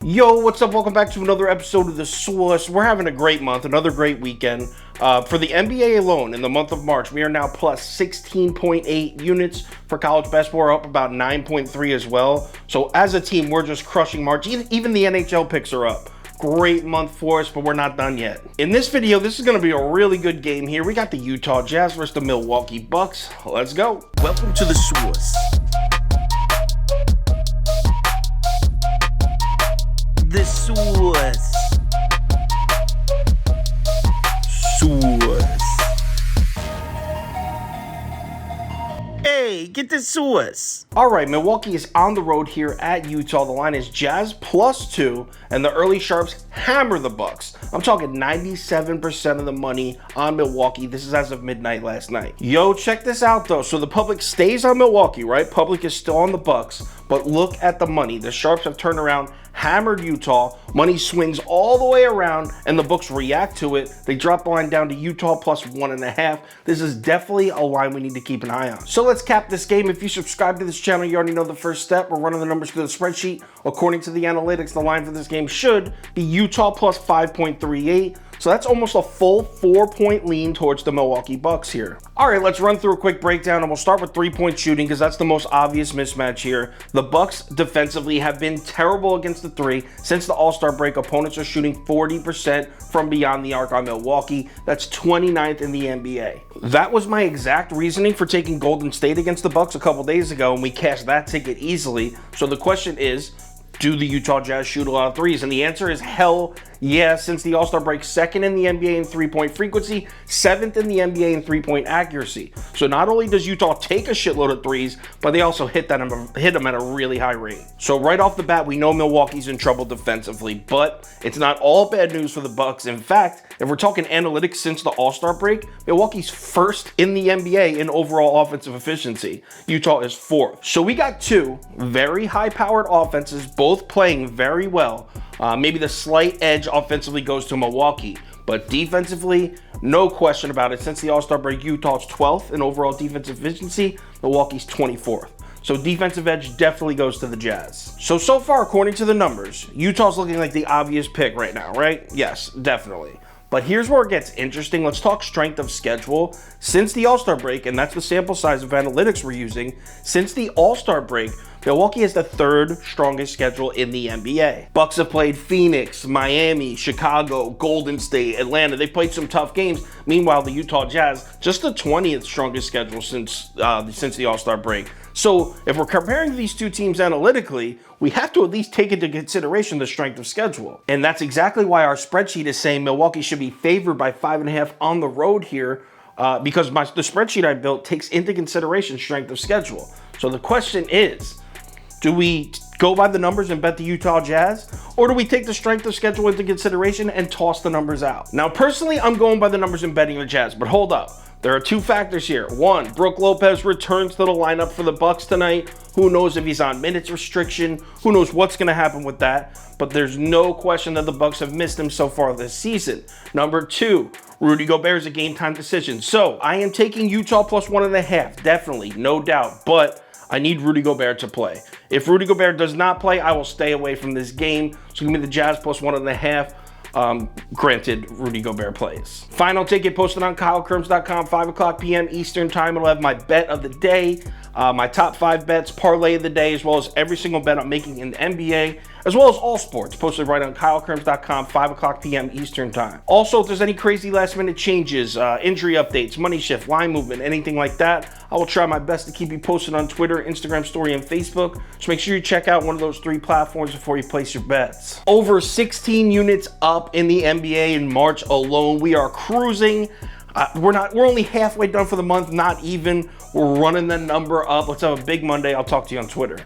Yo, what's up? Welcome back to another episode of The Source. We're having a great month, another great weekend. For the NBA alone, in the month of March, we are now plus 16.8 units. For college basketball, we're up about 9.3 as well. So as a team, we're just crushing March. Even the NHL picks are up. Great month for us, but we're not done yet. In this video, this is going to be a really good game here. We got the Utah Jazz versus the Milwaukee Bucks. Let's go. Welcome to The Source. The Source. Hey, get the Source. All right, Milwaukee is on the road here at Utah. The line is Jazz +2, and the early sharps hammer the Bucks. I'm talking 97% of the money on Milwaukee. This is as of midnight last night. Yo, check this out though. So the public stays on Milwaukee, right? Public is still on the Bucks, but look at the money. The sharps have turned around, hammered Utah. Money swings all the way around, and the books react to it. They drop the line down to Utah +1.5. This is definitely a line we need to keep an eye on. So let's cap this game. If you subscribe to this channel, you already know the first step. We're running the numbers through the spreadsheet. According to the analytics, the line for this game should be Utah +5.38. So that's almost a full 4-point lean towards the Milwaukee Bucks here. All right, let's run through a quick breakdown, and we'll start with three-point shooting because that's the most obvious mismatch here. The Bucks defensively have been terrible against the three. Since the All-Star break, opponents are shooting 40% from beyond the arc on Milwaukee. That's 29th in the NBA. That was my exact reasoning for taking Golden State against the Bucks a couple days ago, and we cashed that ticket easily. So the question is, do the Utah Jazz shoot a lot of threes? And the answer is hell yeah. Since the All-Star break, second in the NBA in three-point frequency, 7th in the NBA in three-point accuracy. So not only does Utah take a shitload of threes, but they also hit them at a really high rate. So right off the bat, we know Milwaukee's in trouble defensively, but it's not all bad news for the Bucks. In fact, if we're talking analytics since the All-Star break, Milwaukee's first in the NBA in overall offensive efficiency. Utah is 4th. So we got two very high-powered offenses, both playing very well. Maybe the slight edge offensively goes to Milwaukee, but defensively, no question about it. Since the All-Star break, Utah's 12th in overall defensive efficiency, Milwaukee's 24th. So defensive edge definitely goes to the Jazz. So far, according to the numbers, Utah's looking like the obvious pick right now, right? Yes, definitely. But here's where it gets interesting. Let's talk strength of schedule. Since the All-Star break, and that's the sample size of analytics we're using, since the All-Star break, Milwaukee has the 3rd strongest schedule in the NBA. Bucks have played Phoenix, Miami, Chicago, Golden State, Atlanta. They've played some tough games. Meanwhile, the Utah Jazz, just the 20th strongest schedule since the All-Star break. So if we're comparing these two teams analytically, we have to at least take into consideration the strength of schedule. And that's exactly why our spreadsheet is saying Milwaukee should be favored by 5.5 on the road here, because the spreadsheet I built takes into consideration strength of schedule. So the question is, do we go by the numbers and bet the Utah Jazz? Or do we take the strength of schedule into consideration and toss the numbers out? Now, personally, I'm going by the numbers and betting the Jazz, but hold up. There are two factors here. One, Brook Lopez returns to the lineup for the Bucks tonight. Who knows if he's on minutes restriction? Who knows what's going to happen with that? But there's no question that the Bucks have missed him so far this season. Number two, Rudy Gobert is a game time decision. So I am taking Utah +1.5, definitely, no doubt. But I need Rudy Gobert to play. If Rudy Gobert does not play, I will stay away from this game. So give me the Jazz +1.5. Granted, Rudy Gobert plays. Final ticket posted on KyleKirms.com, 5 o'clock p.m. Eastern time. It'll have my bet of the day, my top 5 bets, parlay of the day, as well as every single bet I'm making in the NBA, as well as all sports, posted right on KyleKirms.com, 5 o'clock p.m. Eastern time. Also, if there's any crazy last-minute changes, injury updates, money shift, line movement, anything like that, I will try my best to keep you posted on Twitter, Instagram story, and Facebook. So make sure you check out one of those 3 platforms before you place your bets. Over 16 units up in the NBA in March alone. We are cruising. We're only halfway done for the month, not even. We're running the number up. Let's have a big Monday. I'll talk to you on Twitter.